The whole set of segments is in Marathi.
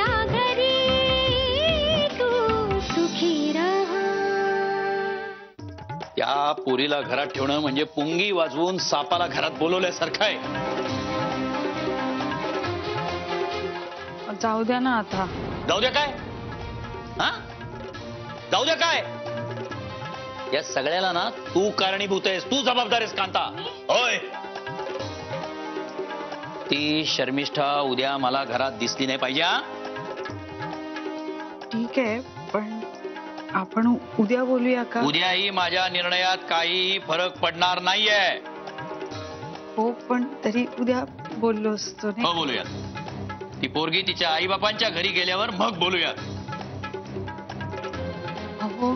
आपल्या घरी तू सुखी रहा. त्या पोरीला घरात ठेवणं म्हणजे पुंगी वाजवून सापाला घरात बोलवल्यासारखं आहे. जाऊ द्या ना आता. जाऊ द्या काय? हा, जाऊ द्या काय? या सगळ्याला ना तू कारणीभूत आहेस, तू जबाबदार आहेस कांता. होय, ती शर्मिष्ठा उद्या मला घरात दिसली नाही पाहिजे. ठीक आहे, पण आपण उद्या बोलूया का? उद्याही माझ्या निर्णयात काहीही फरक पडणार नाहीये. हो, पण तरी उद्या बोललो असतो नाही? हो, बोलूया. ती पोरगी तिच्या आईबापांच्या घरी गेल्यावर मग बोलूया. हो,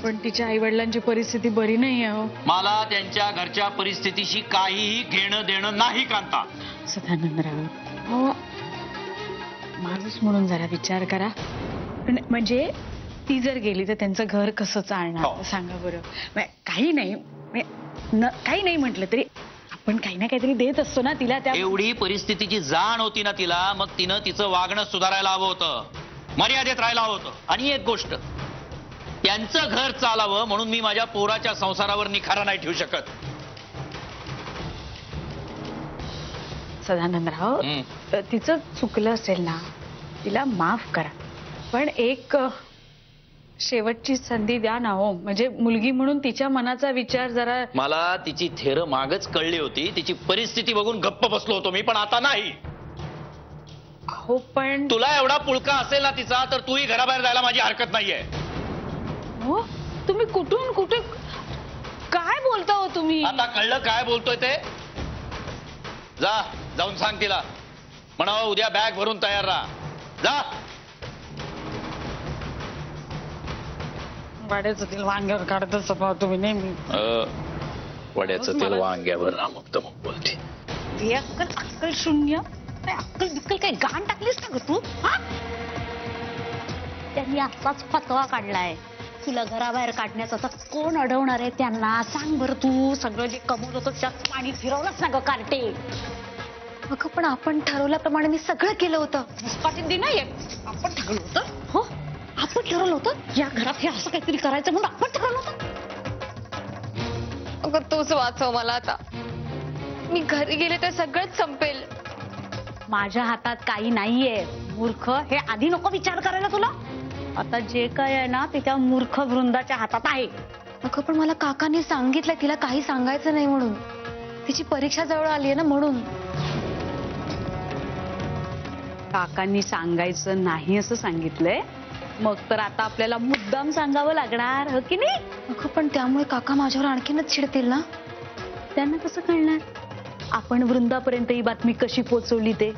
पण तिच्या आई वडिलांची परिस्थिती बरी नाही आहे. मला त्यांच्या घरच्या परिस्थितीशी काहीही घेणं देणं नाही कांता. सदानंदराव, हो, माणूस म्हणून जरा विचार करा. म्हणजे ती जर गेली तर त्यांचं घर कसं चालणार सांगा बरं. काही नाही, काही नाही म्हटलं तरी आपण काही ना काहीतरी देत असतो ना तिला. त्या एवढी परिस्थितीची जाण होती ना तिला, मग तिनं तिचं वागणं सुधारायला हवं होतं, मर्यादेत राहायला हवं होतं. आणि एक गोष्ट, त्यांचं घर चालावं म्हणून मी माझ्या पोराच्या संसारावर निखारा नाही ठेवू शकत. सदानंदराव, तिचं चुकलं असेल ना, तिला माफ करा, पण एक शेवटची संधी द्या ना हो. म्हणजे मुलगी म्हणून तिच्या मनाचा विचार जरा. मला तिची थेर मागच कळली होती, तिची परिस्थिती बघून गप्प बसलो होतो मी, पण आता नाही. हो, पण तुला एवढा पुळका असेल ना तिचा, तर तूही घराबाहेर जायला माझी हरकत नाहीये. हो, तुम्ही कुठून कुठे काय बोलता हो तुम्ही? आता कळलं काय बोलतोय ते? जाऊन सांग तिला, म्हणा उद्या बॅग भरून तयार राहा. जा. वाड्याचं तेल वांग्यावर काढतच तुम्ही नेहमी. वड्याचं तेल वांग्यावर मग बोलते. अक्कल शून्य. अक्कल बिक्कल काय गाण टाकलीस ना ग तू? त्यांनी आत्ताच फतवा काढलाय तुला घराबाहेर काढण्याचा. तर कोण अडवणार आहे त्यांना सांग बरं तू. सगळं जे कमवलं होतं त्यात पाणी फिरवलंच ना ग कार्टे. अगं, पण आपण ठरवल्याप्रमाणे मी सगळं केलं होतं. मुस्काटी नाही आपण ठरवलं होतं. हो, आपण ठरवलं होतं या घरात हे असं काहीतरी करायचं म्हणून आपण ठरवलं होतं. अगं, तूच वाचव मला आता. मी घरी गेले तर सगळंच संपेल. माझ्या हातात काही नाहीये मूर्ख. हे आधी नको विचार करायला तुला. आता जे काय आहे ना ते त्या मूर्ख वृंदाच्या हातात आहे. अगं, पण मला काकांनी सांगितलं तिला काही सांगायचं नाही म्हणून. तिची परीक्षा जवळ आली आहे ना म्हणून. काकांनी सांगायचं नाही असं सांगितलंय, मग तर आता आपल्याला मुद्दाम सांगावं लागणार हो की नाही? अगं, पण त्यामुळे काका माझ्यावर आणखीनच चिडतील ना. त्यांना कसं कळणार आपण वृंदापर्यंत ही बातमी कशी पोचवली ते?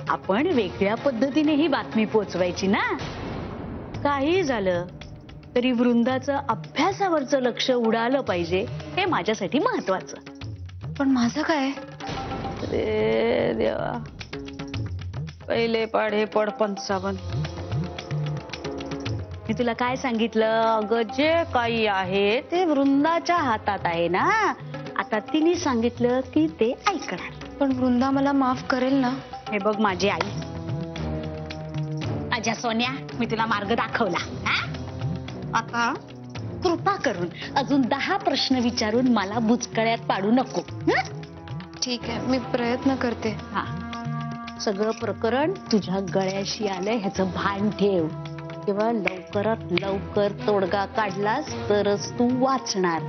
आपण वेगळ्या पद्धतीने ही बातमी पोचवायची ना. काही झालं तरी वृंदाचं अभ्यासावरचं लक्ष उडालं पाहिजे, हे माझ्यासाठी महत्वाचं. पण माझं काय? अरे देवा, पहिले पाढे पड 55. मी तुला काय सांगितलं? अगं, जे काही आहे ते वृंदाच्या हातात आहे ना. आता तिने सांगितलं की ते ऐकणार. पण वृंदा मला माफ करेल ना? हे बघ माझी आई. आजा सोन्या, मी तुला मार्ग दाखवला. आता कृपा करून अजून 10 प्रश्न विचारून मला बुचकळ्यात पाडू नको. ठीक आहे, मी प्रयत्न करते. हा, सगळं प्रकरण तुझ्या गळ्याशी आलंय ह्याचं भान ठेव. तेव्हा लवकरात लवकर तोडगा काढलास तरच तू वाचणार.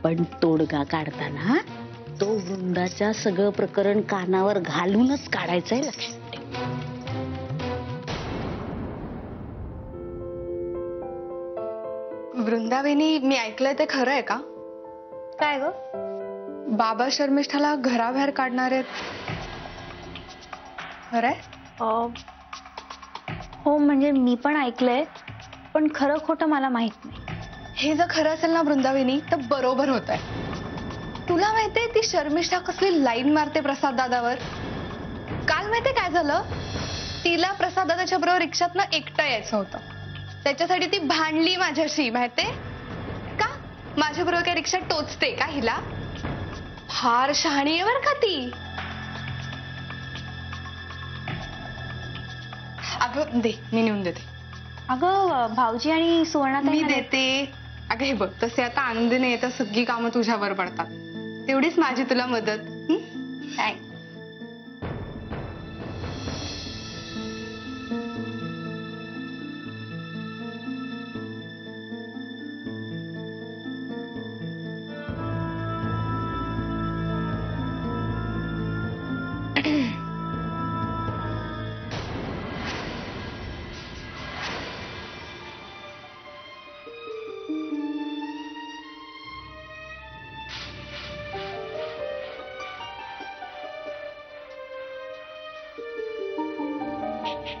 पण तोडगा काढताना तो वृंदाच्या सगळं प्रकरण कानावर घालूनच काढायचंय, लक्षात ठेव. वृंदावेनी, मी ऐकलंय ते खरं आहे का? काय ग? बाबा शर्मिष्ठाला घराबाहेर काढणार आहेत. खरंय? हो, म्हणजे मी पण ऐकलंय, पण खरं खोटं मला माहित नाही. हे जर खरं असेल ना वृंदावेनी, तर बरोबर होत आहे. तुला माहितीये ती शर्मिष्ठा कसली लाईन मारते प्रसाद दादावर. काल माहितीये काय झालं? तिला प्रसाद दादाच्या बरोबर रिक्षातनं एकटा यायचं होतं. त्याच्यासाठी ती भांडली माझ्याशी. माहितीये का? माझ्या बरोबर काय रिक्षा टोचते का हिला? फार शहाणी आहे बरं का ती. अगं दे, मी नेऊन देते. अगं भाऊजी आणि सुवर्णा मी देते. अगं हे बघ, तसे आता आनंदीने येतात सगळी कामं तुझ्यावर पडतात, तेवढीच माझी तुला मदत. काय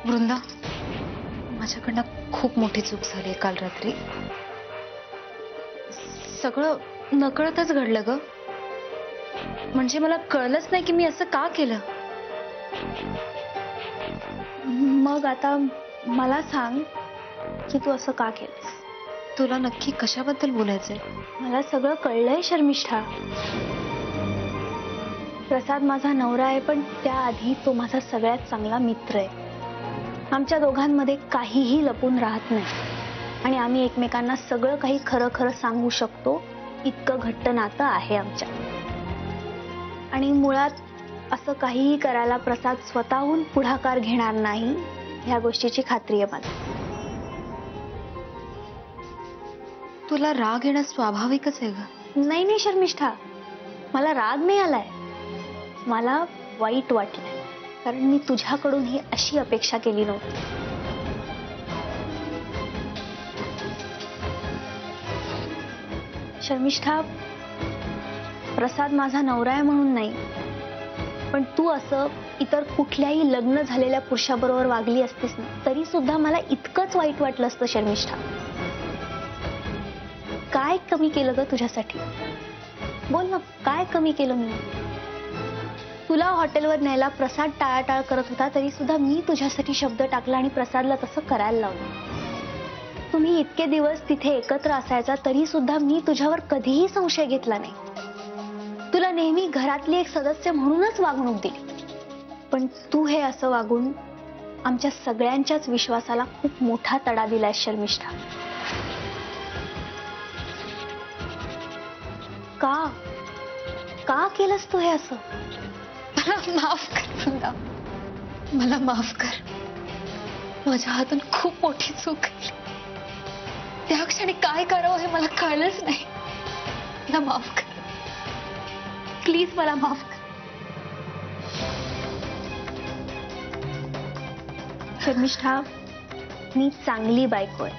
वृंदा, माझ्याकडनं खूप मोठी चूक झाली काल रात्री. सगळं नकळतच घडलं ग. म्हणजे मला कळलंच नाही की मी असं का केलं. मग आता मला सांग की तू असं का केलंस. तुला नक्की कशाबद्दल बोलायचंय? मला सगळं कळलंय शर्मिष्ठा. प्रसाद माझा नवरा आहे, पण त्याआधी तो माझा सगळ्यात चांगला मित्र आहे. आमच्या दोघांमध्ये काहीही लपून राहत नाही आणि आम्ही एकमेकांना सगळं काही खरं खरं सांगू शकतो, इतकं घट्ट नातं आहे आमच्या. आणि मुळात असं काहीही करायला प्रसाद स्वतःहून पुढाकार घेणार नाही, ह्या गोष्टीची खात्री आहे मला. तुला राग येणं स्वाभाविकच आहे ग. नाही नाही शर्मिष्ठा, मला राग नाही आलाय, मला वाईट वाटलंय, कारण मी तुझ्याकडून ही अशी अपेक्षा केली नव्हती. शर्मिष्ठा, प्रसाद माझा नवरा आहे म्हणून नाही, पण तू असं इतर कुठल्याही लग्न झालेल्या पुरुषाबरोबर वागली असतीस ना, तरी सुद्धा मला इतकंच वाईट वाटलं असतं. शर्मिष्ठा, काय कमी केलं ग तुझ्यासाठी? बोल ना, काय कमी केलं मी? तुला हॉटेलवर न्यायला प्रसाद टाळाटाळ करत होता, तरी सुद्धा मी तुझ्यासाठी शब्द टाकला आणि प्रसादला तसं करायला लावलं. तुम्ही इतके दिवस तिथे एकत्र असायचा, तरी सुद्धा मी तुझ्यावर कधीही संशय घेतला नाही. तुला नेहमी घरातली एक सदस्य म्हणूनच वागणूक दिली, पण तू हे असं वागून आमच्या सगळ्यांच्याच विश्वासाला खूप मोठा तडा दिलाय शर्मिष्ठा. का केलंस तू हे असं? मला माफ कर वृंदा, मला माफ कर. माझ्या हातून खूप मोठी चूक झाली. त्या क्षणी काय करावं हे मला कळलंच नाही. मला माफ कर, प्लीज मला माफ कर. शर्मिष्ठा, मी चांगली बायको आहे,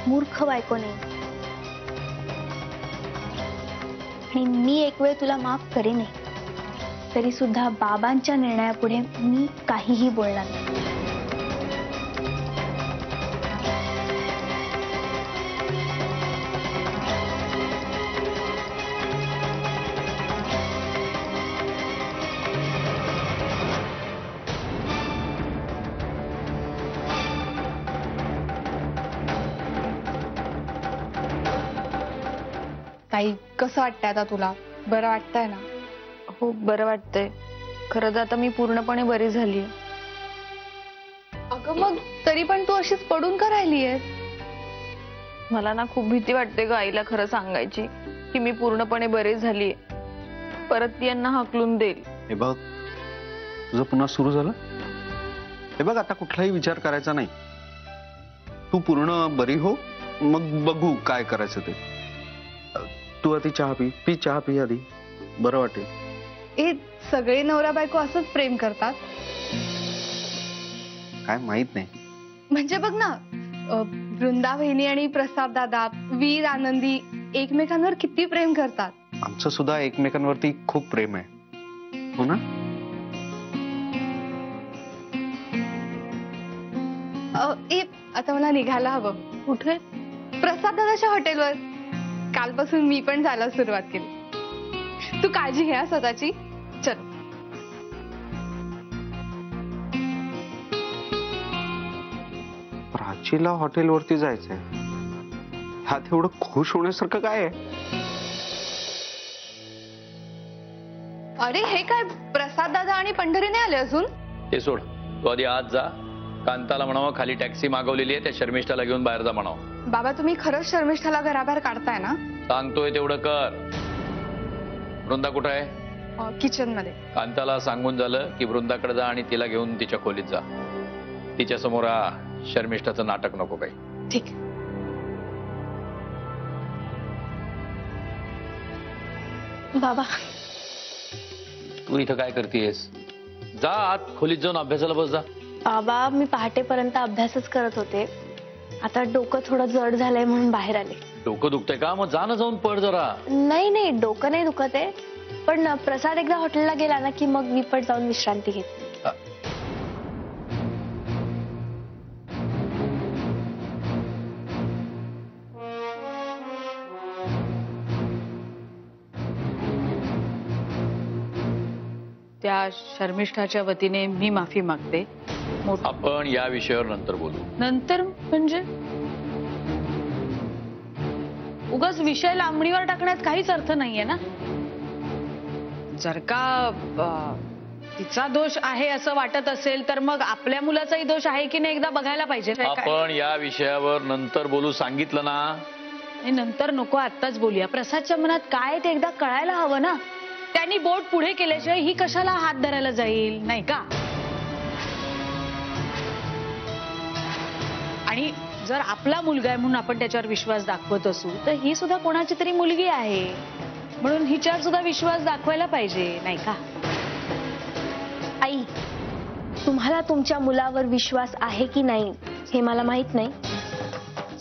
मूर्ख बायको नाही. आणि मी एक वेळ तुला माफ करेन, तरी सुद्धा बाबांच्या निर्णयापुढे मी काहीही बोलणार नाही. ताई, कसं वाटतंय आता तुला? बरं वाटतंय ना? हो, बरं वाटतंय. खरं तर आता मी पूर्णपणे बरी झाली. अगं मग तरी पण तू अशीच पडून का राहिलीयस? मला ना खूप भीती वाटते ग आईला खरं सांगायची की मी पूर्णपणे बरी झालीये. परत ती यांना हाकलून देईल. हे बघ, तुझं पुन्हा सुरू झालं. हे बघ, आता कुठलाही विचार करायचा नाही. तू पूर्ण बरी हो, मग बघू काय करायचं ते. तू आधी चहा पी चहा पी आधी, बरं वाटेल. ए, सगळे नवरा बायको असंच प्रेम करतात? काय माहित नाही. म्हणजे बघ ना, वृंदा बहिणी आणि प्रसाद दादा, वीर, आनंदी एकमेकांवर किती प्रेम करतात. आमचं सुद्धा एकमेकांवरती खूप प्रेम आहे, हो ना? ए, आता मला निघायला हवं. कुठे? प्रसाद दादाच्या हॉटेलवर. कालपासून मी पण जायला सुरुवात केली. तू काळजी घ्या स्वतःची. चल. प्राचीला हॉटेलवरती जायचंय, ह्यात एवढं खुश होण्यासारखं काय आहे? अरे हे काय, प्रसाद दादा आणि पंढरी नाही आले अजून? ते सोड, तू आधी आज जा कांताला म्हणावं खाली टॅक्सी मागवलेली आहे, त्या शर्मिष्ठाला घेऊन बाहेर जा म्हणावं. बाबा तुम्ही खरंच शर्मिष्ठाला घराबाहेर काढताय ना? सांगतोय तेवढं कर. वृंदा कुठं आहे? किचन मध्ये. कांताला सांगून झालं की वृंदाकडे जा आणि तिला घेऊन तिच्या खोलीत जा. तिच्या समोर शर्मिष्ठाचं नाटक नको काही. ठीक. बाबा तू इथं काय करतेस? जा आत खोलीत जाऊन अभ्यासाला बस जा. बाबा मी पहाटेपर्यंत अभ्यासच करत होते. आता डोकं थोडं जड झालंय म्हणून बाहेर आले. डोकं दुखतंय का? मग जा ना जाऊन पड जरा. नाही नाही डोकं नाही दुखत आहे, पण प्रसाद एकदा हॉटेलला गेला ना की मग मी पण जाऊन विश्रांती घेते. त्या शर्मिष्ठाच्या वतीने मी माफी मागते. आपण या विषयावर नंतर बोलू. नंतर म्हणजे उगाच विषय लांबणीवर टाकण्यात काहीच अर्थ नाहीये ना. जर का तिचा दोष आहे असं वाटत असेल तर मग आपल्या मुलाचाही दोष आहे की नाही एकदा बघायला पाहिजे. आपण या विषयावर नंतर बोलू सांगितलं ना. हे नंतर नको, आत्ताच बोलूया. प्रसादच्या मनात काय ते एकदा कळायला हवं ना. त्यांनी बोट पुढे केल्याशिवाय ही कशाला हात धरायला जाईल, नाही का? आणि जर आपला मुलगा आहे म्हणून आपण त्याच्यावर विश्वास दाखवत असू तर ही सुद्धा कोणाची तरी मुलगी आहे म्हणून हिच्यावर सुद्धा विश्वास दाखवायला पाहिजे, नाही का? आई, तुम्हाला तुमच्या मुलावर विश्वास आहे की नाही हे मला माहित नाही,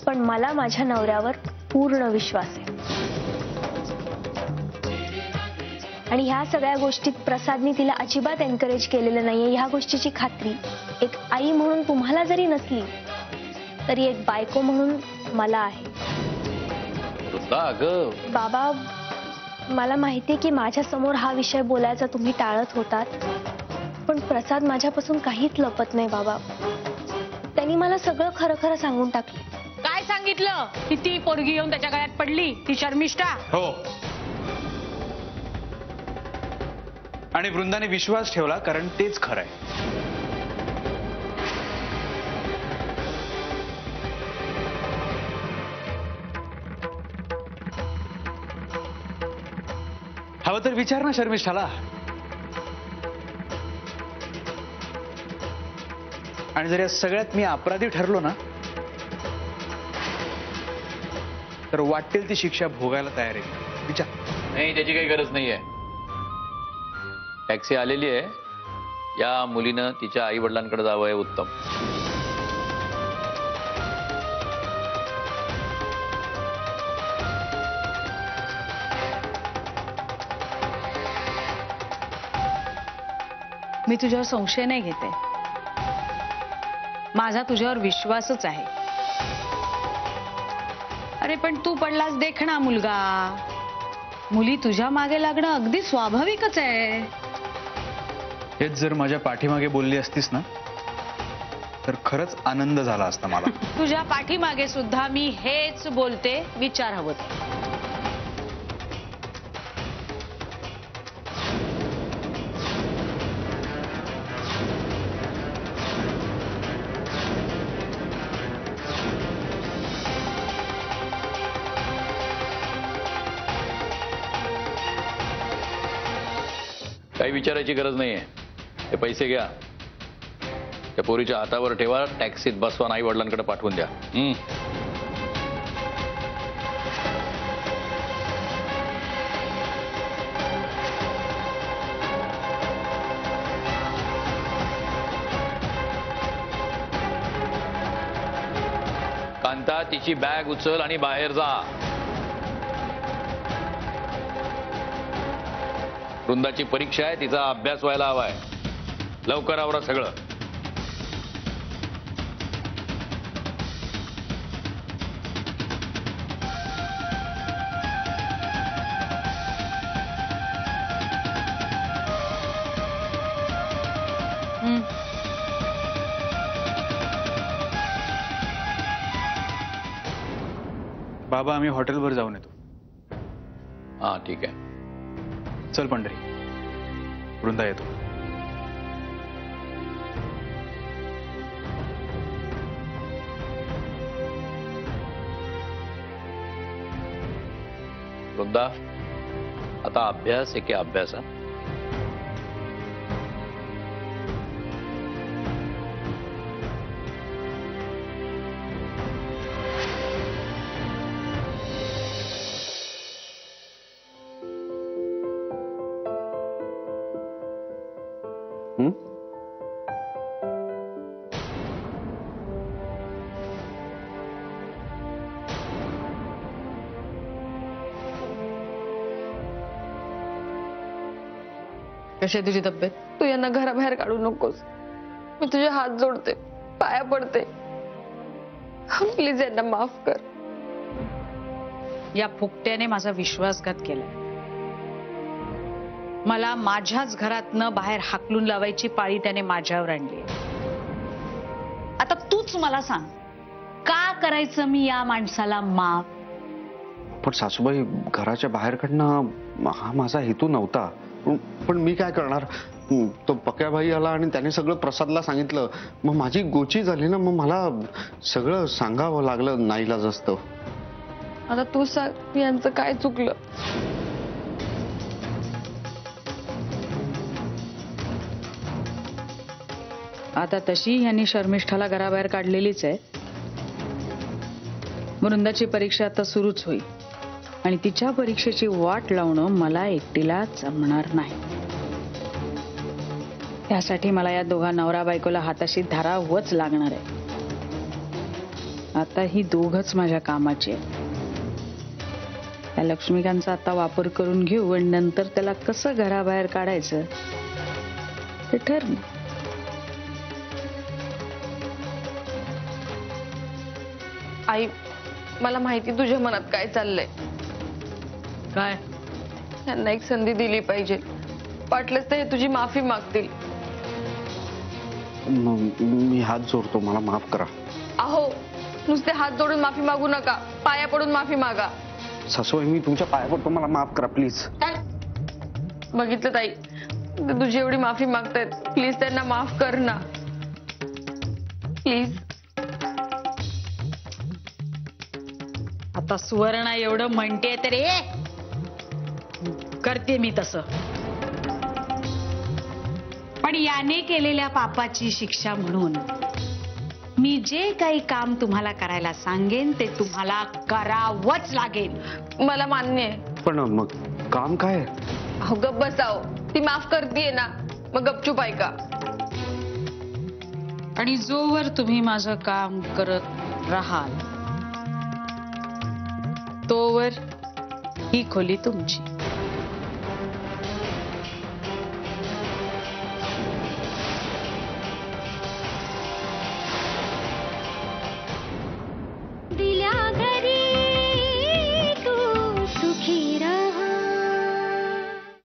पण मला माझ्या नवऱ्यावर पूर्ण विश्वास आहे. आणि ह्या सगळ्या गोष्टीत प्रसादने तिला अजिबात एनकरेज केलेलं नाहीये. ह्या गोष्टीची खात्री एक आई म्हणून तुम्हाला जरी नसली तरी एक बायको म्हणून मला आहे. बाबा, मला माहितीये की माझ्या समोर हा विषय बोलायचा तुम्ही टाळत होतात, पण प्रसाद माझ्यापासून काहीच लपत नाही बाबा. त्यांनी मला सगळं खरं खरं सांगून टाकलं. काय सांगितलं? की ती पोरगी येऊन त्याच्या गळ्यात पडली, ती शर्मिष्ठा? हो. आणि वृंदाने विश्वास ठेवला कारण तेच खरं आहे. हवं तर विचार ना शर्मिष्ठाला. आणि जर या सगळ्यात मी अपराधी ठरलो ना तर वाटेल ती शिक्षा भोगायला तयार आहे. विचार. नाही, त्याची काही गरज नाहीये. टॅक्सी आलेली आहे. या मुलीनं तिच्या आई वडिलांकडे जावं आहे उत्तम. मी तुझ्यावर संशय नाही घेते. माझा तुझ्यावर विश्वासच आहे. अरे पण तू पडलास देखणा मुलगा. मुली तुझ्या मागे लागणं अगदी स्वाभाविकच आहे. हेच जर माझ्या पाठीमागे बोलली असतीस ना तर खरंच आनंद झाला असता मला. तुझ्या पाठीमागे सुद्धा मी हेच बोलते. विचार हवं ते. काही विचारायची गरज नाहीये. हे पैसे घ्या, त्या पोरीच्या हातावर ठेवा, टॅक्सीत बसवा, आई वडिलांकडे पाठवून द्या. कांता, तिची बॅग उचल आणि बाहेर जा. वृंदाची परीक्षा आहे, तिचा अभ्यास व्हायला हवाय. लवकर आवरा सगळं. बाबा, आम्ही हॉटेलवर जाऊन येतो. हा ठीक आहे. चल पंढरी. वृंदा येतो. वृंदा, आता अभ्यास एके अभ्यास हा. हं? कशी आहे तुझी तब्येत? तू यांना घराबाहेर काढू नकोस. मी तुझे हात जोडते, पाया पडते. प्लीज यांना माफ कर. या फुकट्याने माझा विश्वासघात केलाय. मला माझ्याच घरातनं बाहेर हाकलून लावायची पाळी त्याने माझ्यावर आणली. आता तूच मला सांग, का करायचं मी या माणसाला माफ? पण सासूबाई, घराच्या बाहेर काढणं हा माझा हेतू नव्हता. पण मी काय करणार? तो पक्याबाई आला आणि त्याने सगळं प्रसादला सांगितलं. मग माझी गोची झाली ना. मग मला सगळं सांगावं लागलं नाईलाज असतं. आता तू सांग, यांचं काय चुकलं? आता तशी यांनी शर्मिष्ठाला घराबाहेर काढलेलीच आहे. वृंदाची परीक्षा आता सुरूच होईल आणि तिच्या परीक्षेची वाट लावणं मला एकटीला जमणार नाही. त्यासाठी मला या दोघा नवरा बायकोला हाताशी धरावंच लागणार आहे. आता ही दोघच माझ्या कामाची आहे. त्या लक्ष्मीकांचा आता वापर करून घेऊ आणि नंतर त्याला कसं घराबाहेर काढायचं ते ठरवू. आई, मला माहिती तुझ्या मनात काय चाललंय. काय? त्यांना एक संधी दिली पाहिजे. वाटलंच तर हे तुझी माफी मागतील. मी हात जोडतो, मला माफ करा. अहो, नुसते हात जोडून माफी मागू नका, पाया पडून माफी मागा. सासूबाई, मी तुमच्या पाया पडतो, मला माफ करा प्लीज. बघितलं ताई, ते तुझी एवढी माफी मागतायत. प्लीज त्यांना माफ कर ना, प्लीज. आता सुवर्णा एवढं म्हणते तरी करते मी तसं. पण याने केलेल्या पापाची शिक्षा म्हणून मी जे काही काम तुम्हाला करायला सांगेन ते तुम्हाला करावंच लागेल. मला मान्य आहे. पण मग काम काय? अहो, गप्प बसाव. ती माफ करतीये ना, मग गपचूप ऐका. आणि जोवर तुम्ही माझं काम करत राहाल तोवर ही खोली तुमची.